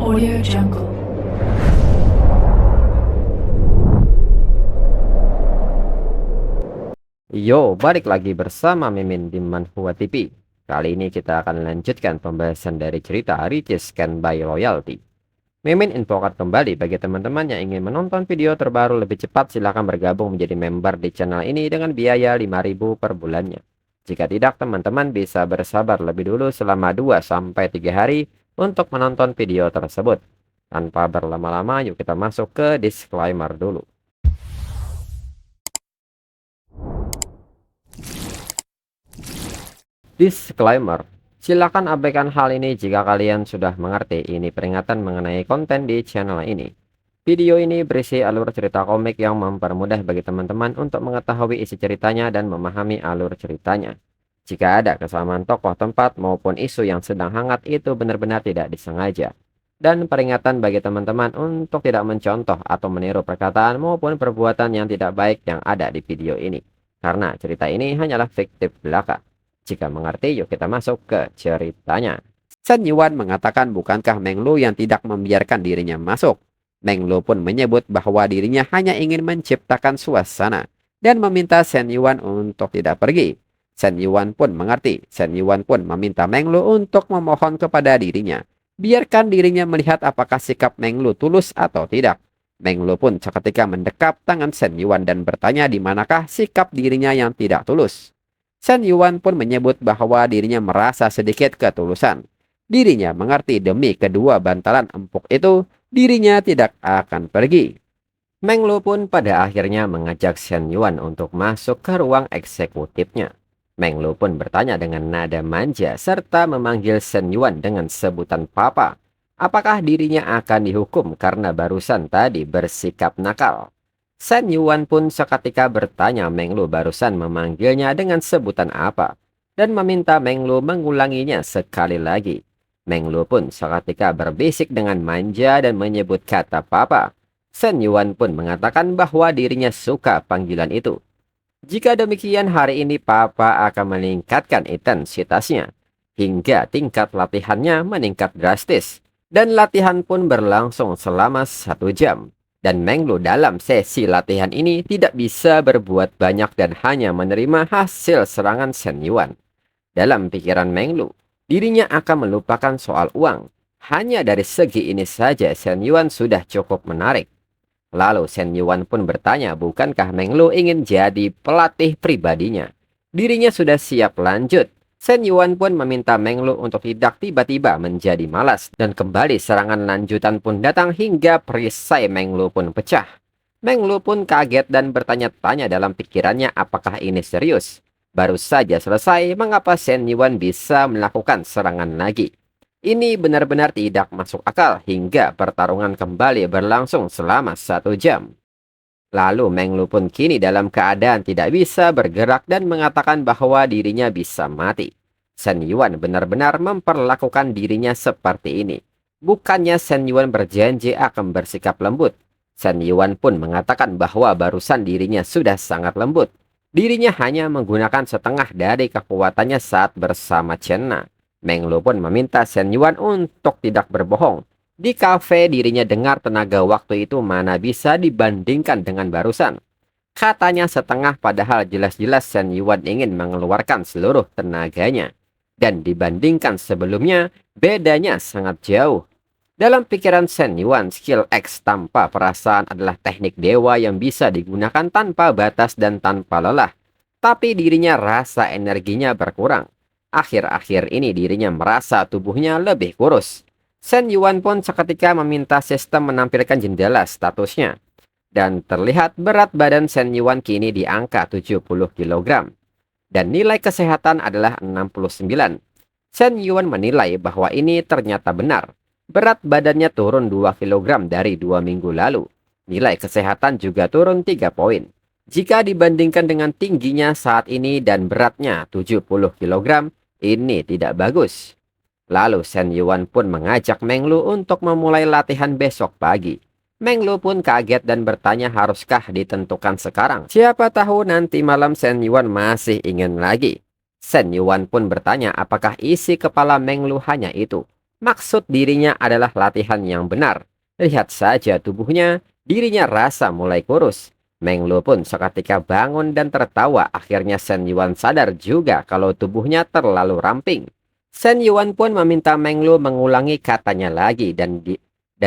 Audio Jungle. Yo, balik lagi bersama Mimin di Manhwa TV. Kali ini kita akan lanjutkan pembahasan dari cerita Riches Can Buy Loyalty. Mimin infokan kembali bagi teman-teman yang ingin menonton video terbaru lebih cepat, silahkan bergabung menjadi member di channel ini dengan biaya 5.000 per bulannya. Jika tidak, teman-teman bisa bersabar lebih dulu selama 2-3 hari untuk menonton video tersebut. Tanpa berlama-lama, yuk kita masuk ke disclaimer dulu. Disclaimer, silakan abaikan hal ini jika kalian sudah mengerti. Ini peringatan mengenai konten di channel ini. Video ini berisi alur cerita komik yang mempermudah bagi teman-teman untuk mengetahui isi ceritanya dan memahami alur ceritanya. Jika ada kesamaan tokoh, tempat, maupun isu yang sedang hangat, itu benar-benar tidak disengaja. Dan peringatan bagi teman-teman untuk tidak mencontoh atau meniru perkataan maupun perbuatan yang tidak baik yang ada di video ini. Karena cerita ini hanyalah fiktif belaka. Jika mengerti, yuk kita masuk ke ceritanya. Shen Yuan mengatakan bukankah Meng Lu yang tidak membiarkan dirinya masuk. Meng Lu pun menyebut bahwa dirinya hanya ingin menciptakan suasana dan meminta Shen Yuan untuk tidak pergi. Shen Yuan pun mengerti. Shen Yuan pun meminta Meng Lu untuk memohon kepada dirinya. Biarkan dirinya melihat apakah sikap Meng Lu tulus atau tidak. Meng Lu pun seketika mendekap tangan Shen Yuan dan bertanya di manakah sikap dirinya yang tidak tulus. Shen Yuan pun menyebut bahwa dirinya merasa sedikit ketulusan. Dirinya mengerti demi kedua bantalan empuk itu, dirinya tidak akan pergi. Meng Lu pun pada akhirnya mengajak Shen Yuan untuk masuk ke ruang eksekutifnya. Meng Lu pun bertanya dengan nada manja serta memanggil Shen Yuan dengan sebutan papa. Apakah dirinya akan dihukum karena barusan tadi bersikap nakal? Shen Yuan pun seketika bertanya Meng Lu barusan memanggilnya dengan sebutan apa, dan meminta Meng Lu mengulanginya sekali lagi. Meng Lu pun seketika berbisik dengan manja dan menyebut kata papa. Shen Yuan pun mengatakan bahwa dirinya suka panggilan itu. Jika demikian, hari ini papa akan meningkatkan intensitasnya, hingga tingkat latihannya meningkat drastis, dan latihan pun berlangsung selama 1 jam. Dan Meng Lu dalam sesi latihan ini tidak bisa berbuat banyak dan hanya menerima hasil serangan Shen Yuan. Dalam pikiran Meng Lu, dirinya akan melupakan soal uang. Hanya dari segi ini saja Shen Yuan sudah cukup menarik. Lalu Shen Yuan pun bertanya, bukankah Meng Lu ingin jadi pelatih pribadinya? Dirinya sudah siap lanjut. Shen Yuan pun meminta Meng Lu untuk tidak tiba-tiba menjadi malas, dan kembali serangan lanjutan pun datang hingga perisai Meng Lu pun pecah. Meng Lu pun kaget dan bertanya-tanya dalam pikirannya apakah ini serius. Baru saja selesai, mengapa Shen Yuan bisa melakukan serangan lagi? Ini benar-benar tidak masuk akal hingga pertarungan kembali berlangsung selama 1 jam. Lalu Meng Lu pun kini dalam keadaan tidak bisa bergerak dan mengatakan bahwa dirinya bisa mati. Shen Yuan benar-benar memperlakukan dirinya seperti ini. Bukannya Shen Yuan berjanji akan bersikap lembut. Shen Yuan pun mengatakan bahwa barusan dirinya sudah sangat lembut. Dirinya hanya menggunakan setengah dari kekuatannya saat bersama Chen Na. Meng Lu pun meminta Shen Yuan untuk tidak berbohong. Di kafe dirinya dengar tenaga waktu itu mana bisa dibandingkan dengan barusan. Katanya setengah padahal jelas-jelas Shen Yuan ingin mengeluarkan seluruh tenaganya. Dan dibandingkan sebelumnya, bedanya sangat jauh. Dalam pikiran Shen Yuan, skill X tanpa perasaan adalah teknik dewa yang bisa digunakan tanpa batas dan tanpa lelah. Tapi dirinya rasa energinya berkurang. Akhir-akhir ini dirinya merasa tubuhnya lebih kurus. Shen Yuan pun seketika meminta sistem menampilkan jendela statusnya. Dan terlihat berat badan Shen Yuan kini di angka 70 kg. Dan nilai kesehatan adalah 69. Shen Yuan menilai bahwa ini ternyata benar. Berat badannya turun 2 kg dari 2 minggu lalu. Nilai kesehatan juga turun 3 poin. Jika dibandingkan dengan tingginya saat ini dan beratnya 70 kg, ini tidak bagus. Lalu Shen Yuan pun mengajak Meng Lu untuk memulai latihan besok pagi. Meng Lu pun kaget dan bertanya haruskah ditentukan sekarang. Siapa tahu nanti malam Shen Yuan masih ingin lagi. Shen Yuan pun bertanya apakah isi kepala Meng Lu hanya itu. Maksud dirinya adalah latihan yang benar. Lihat saja tubuhnya, dirinya rasa mulai kurus. Meng Lu pun seketika bangun dan tertawa. Akhirnya Shen Yuan sadar juga kalau tubuhnya terlalu ramping. Shen Yuan pun meminta Meng Lu mengulangi katanya lagi dan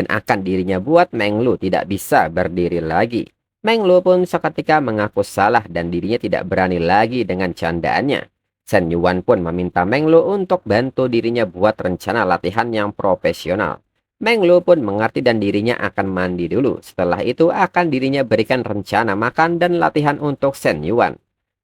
akan dirinya buat Meng Lu tidak bisa berdiri lagi. Meng Lu pun seketika mengaku salah dan dirinya tidak berani lagi dengan candaannya. Shen Yuan pun meminta Meng Lu untuk bantu dirinya buat rencana latihan yang profesional. Meng Lu pun mengerti dan dirinya akan mandi dulu. Setelah itu akan dirinya berikan rencana makan dan latihan untuk Shen Yuan.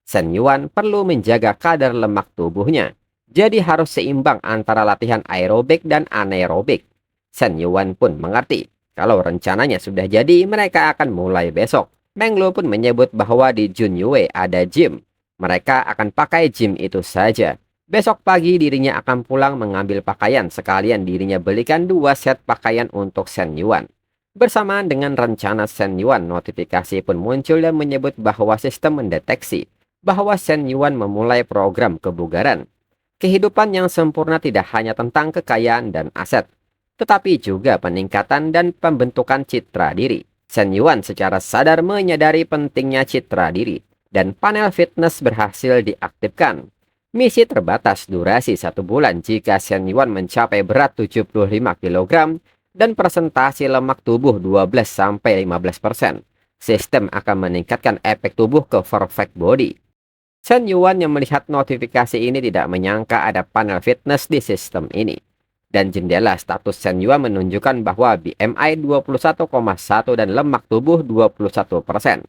Shen Yuan perlu menjaga kadar lemak tubuhnya. Jadi harus seimbang antara latihan aerobik dan anaerobik. Shen Yuan pun mengerti. Kalau rencananya sudah jadi, mereka akan mulai besok. Meng Lu pun menyebut bahwa di Junyue ada gym. Mereka akan pakai gym itu saja. Besok pagi dirinya akan pulang mengambil pakaian. Sekalian dirinya belikan 2 set pakaian untuk Shen Yuan. Bersamaan dengan rencana Shen Yuan, notifikasi pun muncul dan menyebut bahwa sistem mendeteksi bahwa Shen Yuan memulai program kebugaran. Kehidupan yang sempurna tidak hanya tentang kekayaan dan aset, tetapi juga peningkatan dan pembentukan citra diri. Shen Yuan secara sadar menyadari pentingnya citra diri, dan panel fitness berhasil diaktifkan. Misi terbatas durasi 1 bulan jika Shen Yuan mencapai berat 75 kg dan presentasi lemak tubuh 12-15%. Sistem akan meningkatkan efek tubuh ke perfect body. Shen Yuan yang melihat notifikasi ini tidak menyangka ada panel fitness di sistem ini. Dan jendela status Shen Yuan menunjukkan bahwa BMI 21,1 dan lemak tubuh 21%.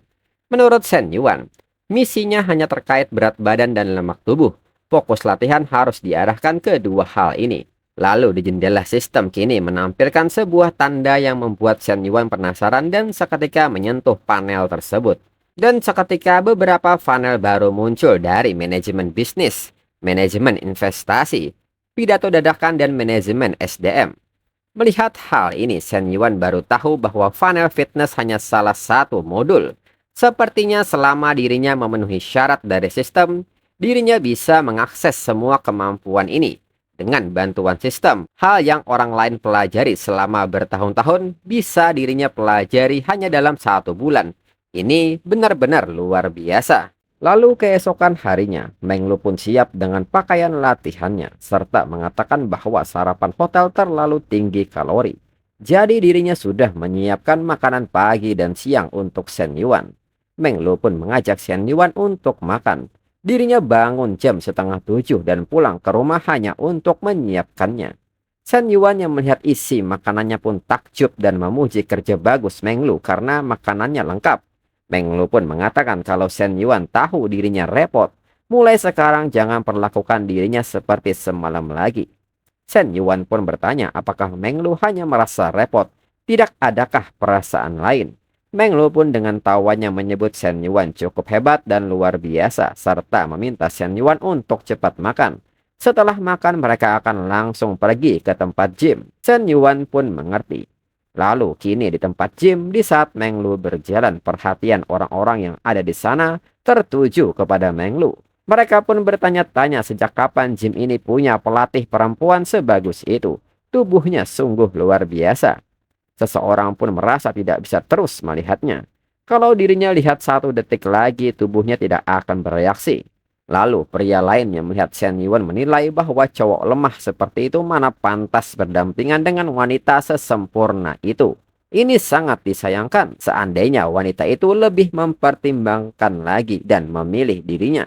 Menurut Shen Yuan, misinya hanya terkait berat badan dan lemak tubuh. Fokus latihan harus diarahkan ke 2 hal ini. Lalu di jendela sistem kini menampilkan sebuah tanda yang membuat Shen Yuan penasaran dan seketika menyentuh panel tersebut. Dan seketika beberapa panel baru muncul dari manajemen bisnis, manajemen investasi, pidato dadakan, dan manajemen SDM. Melihat hal ini, Shen Yuan baru tahu bahwa funnel fitness hanya salah satu modul. Sepertinya selama dirinya memenuhi syarat dari sistem, dirinya bisa mengakses semua kemampuan ini. Dengan bantuan sistem, hal yang orang lain pelajari selama bertahun-tahun bisa dirinya pelajari hanya dalam 1 bulan. Ini benar-benar luar biasa. Lalu keesokan harinya, Meng Lu pun siap dengan pakaian latihannya, serta mengatakan bahwa sarapan hotel terlalu tinggi kalori. Jadi dirinya sudah menyiapkan makanan pagi dan siang untuk Shen Yuan. Meng Lu pun mengajak Shen Yuan untuk makan. Dirinya bangun jam 6:30 dan pulang ke rumah hanya untuk menyiapkannya. Shen Yuan yang melihat isi makanannya pun takjub dan memuji kerja bagus Meng Lu karena makanannya lengkap. Meng Lu pun mengatakan kalau Shen Yuan tahu dirinya repot. Mulai sekarang jangan perlakukan dirinya seperti semalam lagi. Shen Yuan pun bertanya apakah Meng Lu hanya merasa repot. Tidak adakah perasaan lain? Meng Lu pun dengan tawanya menyebut Shen Yuan cukup hebat dan luar biasa. Serta meminta Shen Yuan untuk cepat makan. Setelah makan mereka akan langsung pergi ke tempat gym. Shen Yuan pun mengerti. Lalu kini di tempat gym, di saat Meng Lu berjalan, perhatian orang-orang yang ada di sana tertuju kepada Meng Lu. Mereka pun bertanya-tanya sejak kapan gym ini punya pelatih perempuan sebagus itu. Tubuhnya sungguh luar biasa. Seseorang pun merasa tidak bisa terus melihatnya. Kalau dirinya lihat 1 detik lagi, tubuhnya tidak akan bereaksi. Lalu pria lain yang melihat Shen Yuan menilai bahwa cowok lemah seperti itu mana pantas berdampingan dengan wanita sesempurna itu. Ini sangat disayangkan seandainya wanita itu lebih mempertimbangkan lagi dan memilih dirinya.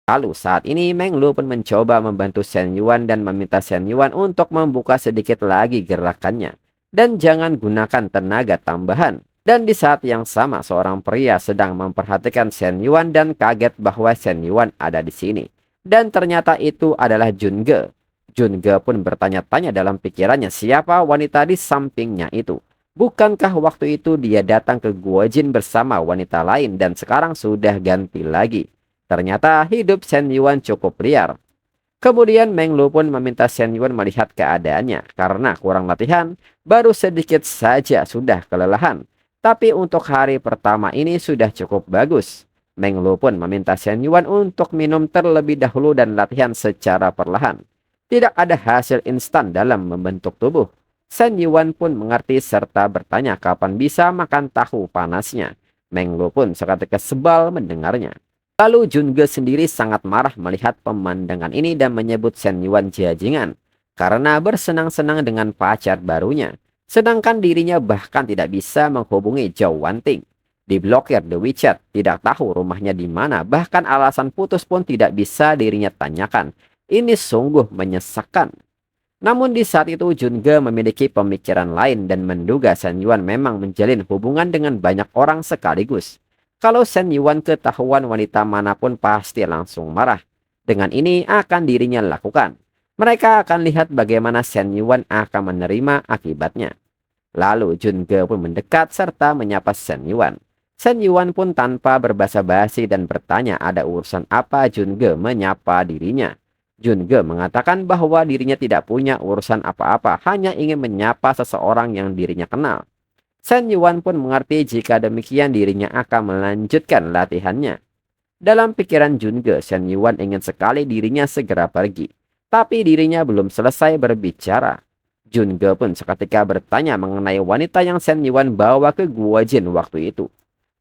Lalu saat ini Meng Lu pun mencoba membantu Shen Yuan dan meminta Shen Yuan untuk membuka sedikit lagi gerakannya. Dan jangan gunakan tenaga tambahan. Dan di saat yang sama seorang pria sedang memperhatikan Shen Yuan dan kaget bahwa Shen Yuan ada di sini. Dan ternyata itu adalah Jun Ge. Jun Ge pun bertanya-tanya dalam pikirannya siapa wanita di sampingnya itu. Bukankah waktu itu dia datang ke Gua Jin bersama wanita lain dan sekarang sudah ganti lagi. Ternyata hidup Shen Yuan cukup liar. Kemudian Meng Lu pun meminta Shen Yuan melihat keadaannya karena kurang latihan, baru sedikit saja sudah kelelahan. Tapi untuk hari pertama ini sudah cukup bagus. Meng Lu pun meminta Shen Yuan untuk minum terlebih dahulu dan latihan secara perlahan. Tidak ada hasil instan dalam membentuk tubuh. Shen Yuan pun mengerti serta bertanya kapan bisa makan tahu panasnya. Meng Lu pun seketika sebal mendengarnya. Lalu Jun Ge sendiri sangat marah melihat pemandangan ini dan menyebut Shen Yuan jajingan karena bersenang-senang dengan pacar barunya. Sedangkan dirinya bahkan tidak bisa menghubungi Zhou Wanting. Diblokir di WeChat, tidak tahu rumahnya di mana, bahkan alasan putus pun tidak bisa dirinya tanyakan. Ini sungguh menyesakkan. Namun di saat itu Jun Ge memiliki pemikiran lain dan menduga Shen Yuan memang menjalin hubungan dengan banyak orang sekaligus. Kalau Shen Yuan ketahuan wanita manapun pasti langsung marah. Dengan ini akan dirinya lakukan. Mereka akan lihat bagaimana Shen Yuan akan menerima akibatnya. Lalu Jun Ge pun mendekat serta menyapa Shen Yuan. Shen Yuan pun tanpa berbasa-basi dan bertanya ada urusan apa Jun Ge menyapa dirinya. Jun Ge mengatakan bahwa dirinya tidak punya urusan apa-apa, hanya ingin menyapa seseorang yang dirinya kenal. Shen Yuan pun mengerti jika demikian dirinya akan melanjutkan latihannya. Dalam pikiran Jun Ge, Shen Yuan ingin sekali dirinya segera pergi. Tapi dirinya belum selesai berbicara. Jun Ge pun seketika bertanya mengenai wanita yang Shen Yuan bawa ke Gua Jin waktu itu.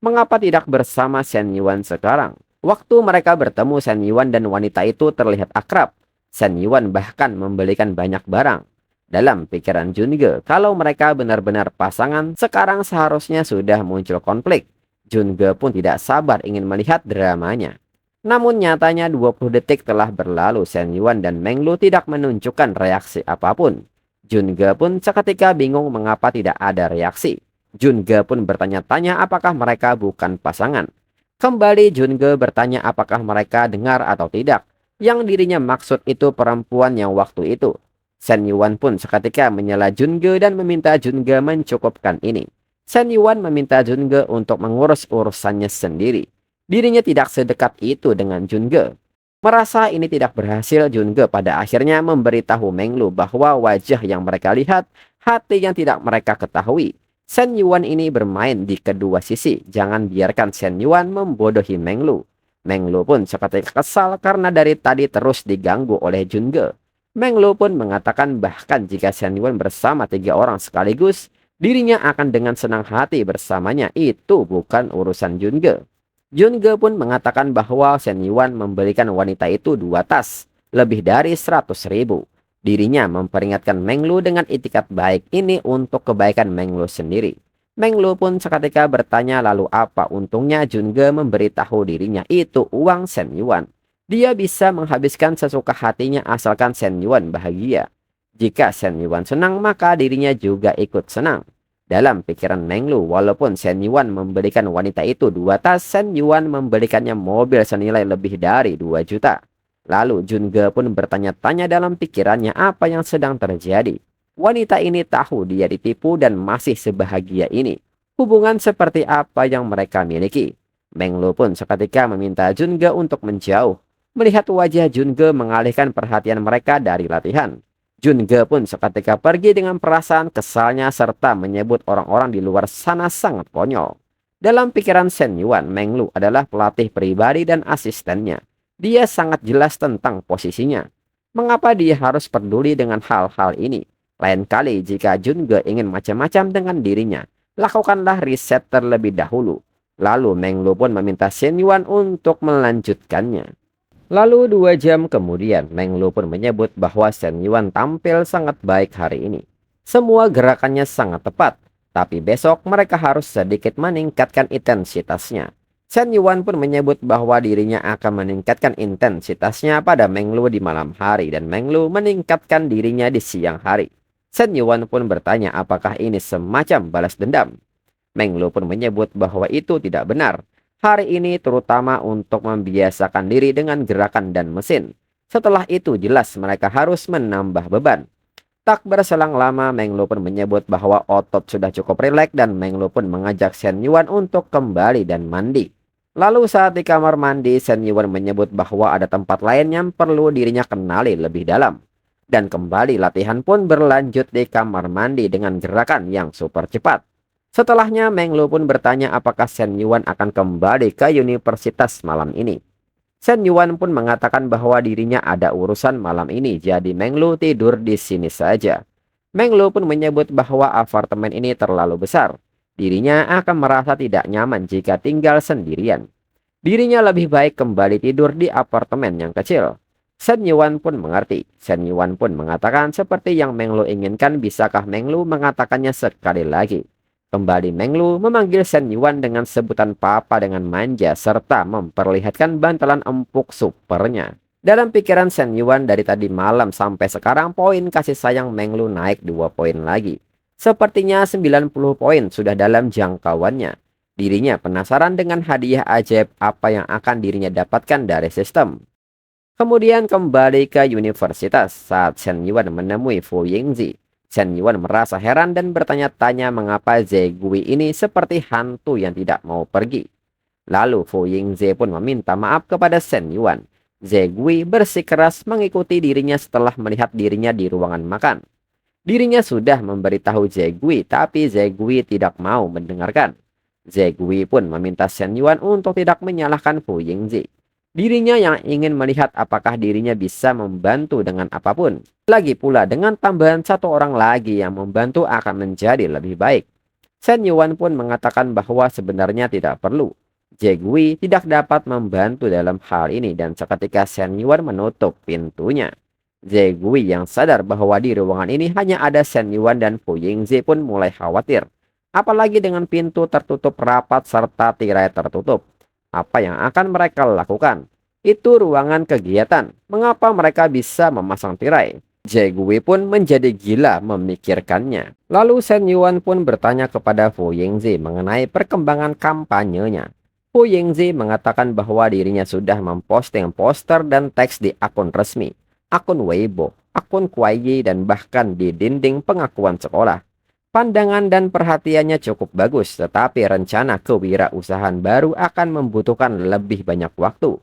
Mengapa tidak bersama Shen Yuan sekarang? Waktu mereka bertemu, Shen Yuan dan wanita itu terlihat akrab. Shen Yuan bahkan membelikan banyak barang. Dalam pikiran Jun Ge, kalau mereka benar-benar pasangan, sekarang seharusnya sudah muncul konflik. Jun Ge pun tidak sabar ingin melihat dramanya. Namun nyatanya 20 detik telah berlalu, Shen Yuan dan Meng Lu tidak menunjukkan reaksi apapun. Jun Ge pun seketika bingung mengapa tidak ada reaksi. Jun Ge pun bertanya-tanya apakah mereka bukan pasangan. Kembali Jun Ge bertanya apakah mereka dengar atau tidak. Yang dirinya maksud itu perempuan yang waktu itu. Shen Yuan pun seketika menyela Jun Ge dan meminta Jun Ge mencukupkan ini. Shen Yuan meminta Jun Ge untuk mengurus urusannya sendiri. Dirinya tidak sedekat itu dengan Jun Ge. Merasa ini tidak berhasil, Jun Ge pada akhirnya memberitahu Meng Lu bahwa wajah yang mereka lihat, hati yang tidak mereka ketahui. Shen Yuan ini bermain di kedua sisi. Jangan biarkan Shen Yuan membodohi Meng Lu. Meng Lu pun seketika kesal karena dari tadi terus diganggu oleh Jun Ge. Meng Lu pun mengatakan bahkan jika Shen Yuan bersama 3 orang sekaligus, dirinya akan dengan senang hati bersamanya. Itu bukan urusan Jun Ge. Jun Ge pun mengatakan bahwa Shen Yuan memberikan wanita itu 2 tas, lebih dari 100.000. Dirinya memperingatkan Meng Lu dengan itikat baik ini untuk kebaikan Meng Lu sendiri. Meng Lu pun seketika bertanya lalu apa untungnya Jun Ge memberitahu dirinya itu uang Shen Yuan. Dia bisa menghabiskan sesuka hatinya asalkan Shen Yuan bahagia. Jika Shen Yuan senang maka dirinya juga ikut senang. Dalam pikiran Meng Lu, walaupun Shen Yuan memberikan wanita itu 2 tas, Shen Yuan memberikannya mobil senilai lebih dari 2 juta. Lalu Jun Ge pun bertanya-tanya dalam pikirannya apa yang sedang terjadi. Wanita ini tahu dia ditipu dan masih sebahagia ini. Hubungan seperti apa yang mereka miliki? Meng Lu pun seketika meminta Jun Ge untuk menjauh. Melihat wajah Jun Ge mengalihkan perhatian mereka dari latihan. Jun Ge pun seketika pergi dengan perasaan kesalnya serta menyebut orang-orang di luar sana sangat konyol. Dalam pikiran Shen Yuan, Meng Lu adalah pelatih pribadi dan asistennya. Dia sangat jelas tentang posisinya. Mengapa dia harus peduli dengan hal-hal ini? Lain kali jika Jun Ge ingin macam-macam dengan dirinya, lakukanlah riset terlebih dahulu. Lalu Meng Lu pun meminta Shen Yuan untuk melanjutkannya. Lalu 2 jam kemudian, Meng Lu pun menyebut bahwa Shen Yuan tampil sangat baik hari ini. Semua gerakannya sangat tepat, tapi besok mereka harus sedikit meningkatkan intensitasnya. Shen Yuan pun menyebut bahwa dirinya akan meningkatkan intensitasnya pada Meng Lu di malam hari dan Meng Lu meningkatkan dirinya di siang hari. Shen Yuan pun bertanya apakah ini semacam balas dendam. Meng Lu pun menyebut bahwa itu tidak benar. Hari ini terutama untuk membiasakan diri dengan gerakan dan mesin. Setelah itu jelas mereka harus menambah beban. Tak berselang lama Meng Lu pun menyebut bahwa otot sudah cukup rileks dan Meng Lu pun mengajak Shen Yuan untuk kembali dan mandi. Lalu saat di kamar mandi, Shen Yuan menyebut bahwa ada tempat lain yang perlu dirinya kenali lebih dalam. Dan kembali latihan pun berlanjut di kamar mandi dengan gerakan yang super cepat. Setelahnya Meng Lu pun bertanya apakah Shen Yuan akan kembali ke universitas malam ini. Shen Yuan pun mengatakan bahwa dirinya ada urusan malam ini, jadi Meng Lu tidur di sini saja. Meng Lu pun menyebut bahwa apartemen ini terlalu besar. Dirinya akan merasa tidak nyaman jika tinggal sendirian. Dirinya lebih baik kembali tidur di apartemen yang kecil. Shen Yuan pun mengerti. Shen Yuan pun mengatakan seperti yang Meng Lu inginkan, bisakah Meng Lu mengatakannya sekali lagi. Kembali Meng Lu memanggil Shen Yuan dengan sebutan papa dengan manja serta memperlihatkan bantalan empuk supernya. Dalam pikiran Shen Yuan dari tadi malam sampai sekarang poin kasih sayang Meng Lu naik 2 poin lagi. Sepertinya 90 poin sudah dalam jangkauannya. Dirinya penasaran dengan hadiah ajaib apa yang akan dirinya dapatkan dari sistem. Kemudian kembali ke universitas saat Shen Yuan menemui Fu Yingzi. Shen Yuan merasa heran dan bertanya-tanya mengapa Zegui ini seperti hantu yang tidak mau pergi. Lalu Fu Yingzi pun meminta maaf kepada Shen Yuan. Zegui bersikeras mengikuti dirinya setelah melihat dirinya di ruangan makan. Dirinya sudah memberitahu Zegui, tapi Zegui tidak mau mendengarkan. Zegui pun meminta Shen Yuan untuk tidak menyalahkan Fu Yingzi. Dirinya yang ingin melihat apakah dirinya bisa membantu dengan apapun. Lagi pula dengan tambahan satu orang lagi yang membantu akan menjadi lebih baik. Shen Yuan pun mengatakan bahwa sebenarnya tidak perlu. Zegui tidak dapat membantu dalam hal ini dan seketika Shen Yuan menutup pintunya. Zegui yang sadar bahwa di ruangan ini hanya ada Shen Yuan dan Fu Yingzi pun mulai khawatir. Apalagi dengan pintu tertutup rapat serta tirai tertutup. Apa yang akan mereka lakukan? Itu ruangan kegiatan. Mengapa mereka bisa memasang tirai? Zegui pun menjadi gila memikirkannya. Lalu Shen Yuan pun bertanya kepada Fu Yingzi mengenai perkembangan kampanyenya. Fu Yingzi mengatakan bahwa dirinya sudah memposting poster dan teks di akun resmi, akun Weibo, akun Kuaiyi, dan bahkan di dinding pengakuan sekolah. Pandangan dan perhatiannya cukup bagus, tetapi rencana kewirausahaan baru akan membutuhkan lebih banyak waktu.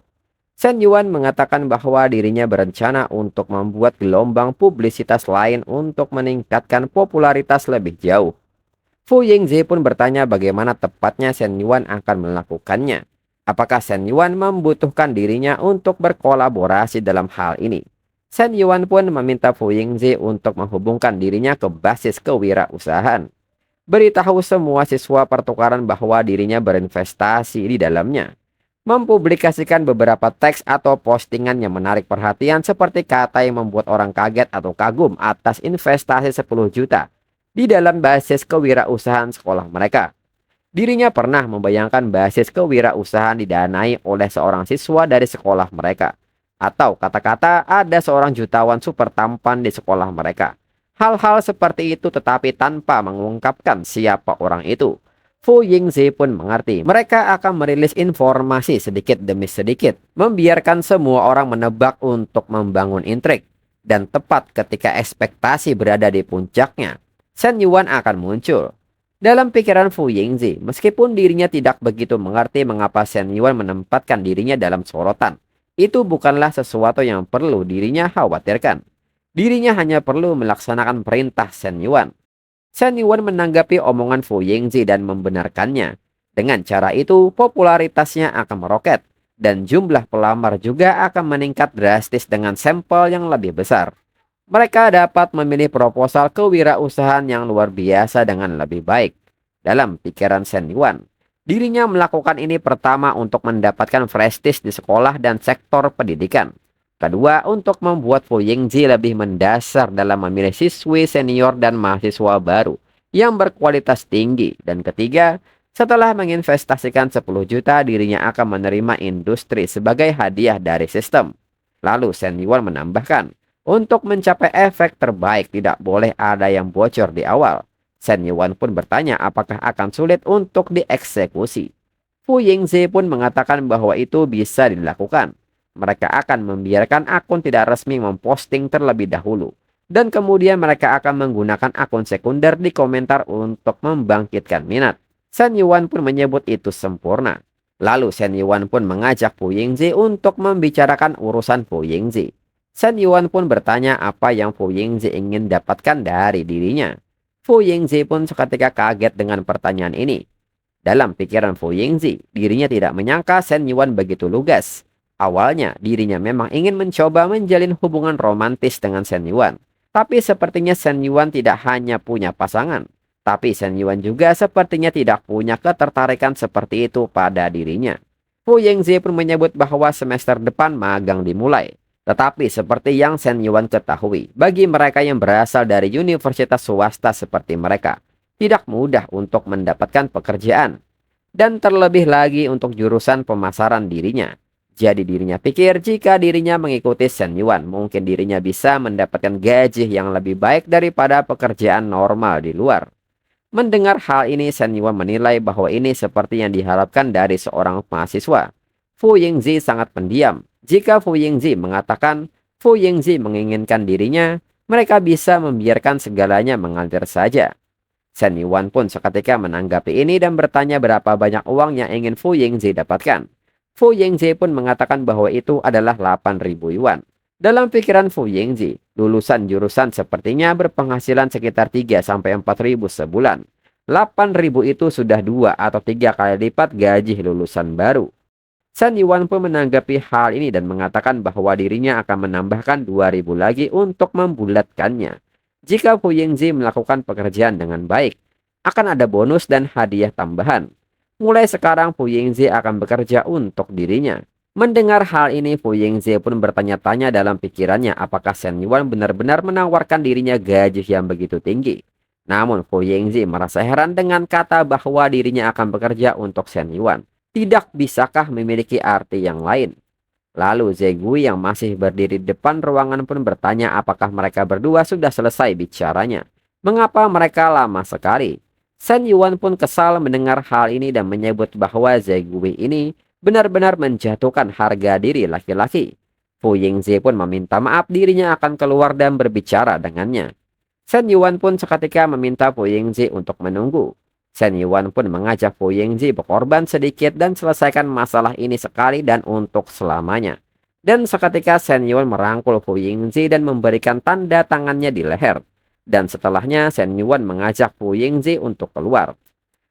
Shen Yuan mengatakan bahwa dirinya berencana untuk membuat gelombang publisitas lain untuk meningkatkan popularitas lebih jauh. Fu Yingzi pun bertanya bagaimana tepatnya Shen Yuan akan melakukannya. Apakah Shen Yuan membutuhkan dirinya untuk berkolaborasi dalam hal ini? Shen Yuan pun meminta Fu Yingzi untuk menghubungkan dirinya ke basis kewirausahaan. Beritahu semua siswa pertukaran bahwa dirinya berinvestasi di dalamnya. Mempublikasikan beberapa teks atau postingan yang menarik perhatian seperti kata yang membuat orang kaget atau kagum atas investasi 10 juta di dalam basis kewirausahaan sekolah mereka. Dirinya pernah membayangkan basis kewirausahaan didanai oleh seorang siswa dari sekolah mereka. Atau kata-kata ada seorang jutawan super tampan di sekolah mereka. Hal-hal seperti itu tetapi tanpa mengungkapkan siapa orang itu. Fu Yingzi pun mengerti. Mereka akan merilis informasi sedikit demi sedikit. Membiarkan semua orang menebak untuk membangun intrik. Dan tepat ketika ekspektasi berada di puncaknya, Shen Yuan akan muncul. Dalam pikiran Fu Yingzi, meskipun dirinya tidak begitu mengerti mengapa Shen Yuan menempatkan dirinya dalam sorotan. Itu bukanlah sesuatu yang perlu dirinya khawatirkan. Dirinya hanya perlu melaksanakan perintah Shen Yuan. Shen Yuan menanggapi omongan Fu Yingzi dan membenarkannya. Dengan cara itu, popularitasnya akan meroket. Dan jumlah pelamar juga akan meningkat drastis dengan sampel yang lebih besar. Mereka dapat memilih proposal kewirausahaan yang luar biasa dengan lebih baik. Dalam pikiran Shen Yuan, dirinya melakukan ini pertama untuk mendapatkan prestis di sekolah dan sektor pendidikan. Kedua, untuk membuat Fu Yingzi lebih mendasar dalam memilih siswi senior dan mahasiswa baru yang berkualitas tinggi. Dan ketiga, setelah menginvestasikan 10 juta, dirinya akan menerima industri sebagai hadiah dari sistem. Lalu Shen Yuan menambahkan, untuk mencapai efek terbaik tidak boleh ada yang bocor di awal. Shen Yuan pun bertanya apakah akan sulit untuk dieksekusi. Fu Yingzi pun mengatakan bahwa itu bisa dilakukan. Mereka akan membiarkan akun tidak resmi memposting terlebih dahulu. Dan kemudian mereka akan menggunakan akun sekunder di komentar untuk membangkitkan minat. Shen Yuan pun menyebut itu sempurna. Lalu Shen Yuan pun mengajak Fu Yingzi untuk membicarakan urusan Fu Yingzi. Shen Yuan pun bertanya apa yang Fu Yingzi ingin dapatkan dari dirinya. Fu Yingzi pun seketika kaget dengan pertanyaan ini. Dalam pikiran Fu Yingzi, dirinya tidak menyangka Shen Yuan begitu lugas. Awalnya dirinya memang ingin mencoba menjalin hubungan romantis dengan Shen Yuan. Tapi sepertinya Shen Yuan tidak hanya punya pasangan, tapi Shen Yuan juga sepertinya tidak punya ketertarikan seperti itu pada dirinya. Fu Yingzi pun menyebut bahwa semester depan magang dimulai. Tetapi seperti yang Shen Yuan ketahui, bagi mereka yang berasal dari universitas swasta seperti mereka, tidak mudah untuk mendapatkan pekerjaan. Dan terlebih lagi untuk jurusan pemasaran dirinya. Jadi dirinya pikir jika dirinya mengikuti Shen Yuan, mungkin dirinya bisa mendapatkan gaji yang lebih baik daripada pekerjaan normal di luar. Mendengar hal ini, Shen Yuan menilai bahwa ini seperti yang diharapkan dari seorang mahasiswa. Fu Yingzi sangat pendiam. Jika Fu Yingzi mengatakan Fu Yingzi menginginkan dirinya, mereka bisa membiarkan segalanya mengalir saja. Shen Yuan pun seketika menanggapi ini dan bertanya berapa banyak uang yang ingin Fu Yingzi dapatkan. Fu Yingzi pun mengatakan bahwa itu adalah 8.000 yuan. Dalam pikiran Fu Yingzi, lulusan jurusan sepertinya berpenghasilan sekitar 3-4 ribu sebulan. 8.000 itu sudah 2 atau 3 kali lipat gaji lulusan baru. Shen Yuan pun menanggapi hal ini dan mengatakan bahwa dirinya akan menambahkan 2.000 lagi untuk membulatkannya. Jika Fu Yingzi melakukan pekerjaan dengan baik, akan ada bonus dan hadiah tambahan. Mulai sekarang Fu Yingzi akan bekerja untuk dirinya. Mendengar hal ini, Fu Yingzi pun bertanya-tanya dalam pikirannya apakah Shen Yuan benar-benar menawarkan dirinya gaji yang begitu tinggi. Namun Fu Yingzi merasa heran dengan kata bahwa dirinya akan bekerja untuk Shen Yuan. Tidak bisakah memiliki arti yang lain? Lalu Ze Gui yang masih berdiri di depan ruangan pun bertanya apakah mereka berdua sudah selesai bicaranya. Mengapa mereka lama sekali? Shen Yuan pun kesal mendengar hal ini dan menyebut bahwa Ze Gui ini benar-benar menjatuhkan harga diri laki-laki. Fu Yingzi pun meminta maaf dirinya akan keluar dan berbicara dengannya. Shen Yuan pun seketika meminta Fu Yingzi untuk menunggu. Shen Yuan pun mengajak Fu Yingzi berkorban sedikit dan selesaikan masalah ini sekali dan untuk selamanya. Dan seketika Shen Yuan merangkul Fu Yingzi dan memberikan tanda tangannya di leher. Dan setelahnya Shen Yuan mengajak Fu Yingzi untuk keluar.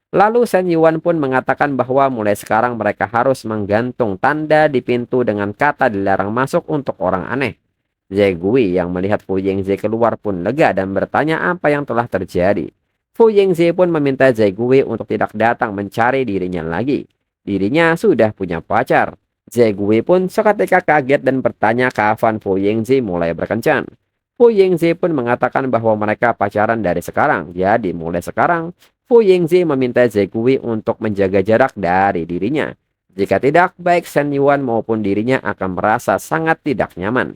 Lalu Shen Yuan pun mengatakan bahwa mulai sekarang mereka harus menggantung tanda di pintu dengan kata dilarang masuk untuk orang aneh. Ze Gui yang melihat Fu Yingzi keluar pun lega dan bertanya apa yang telah terjadi. Fu Yingzi pun meminta Ze Gui untuk tidak datang mencari dirinya lagi. Dirinya sudah punya pacar. Ze Gui pun seketika kaget dan bertanya kapan Fu Yingzi mulai berkencan. Fu Yingzi pun mengatakan bahwa mereka pacaran dari sekarang. Jadi mulai sekarang Fu Yingzi meminta Ze Gui untuk menjaga jarak dari dirinya. Jika tidak, baik Shen Yuan maupun dirinya akan merasa sangat tidak nyaman.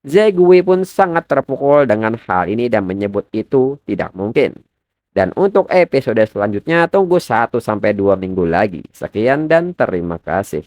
Ze Gui pun sangat terpukul dengan hal ini dan menyebut itu tidak mungkin. Dan untuk episode selanjutnya tunggu 1-2 minggu lagi. Sekian dan terima kasih.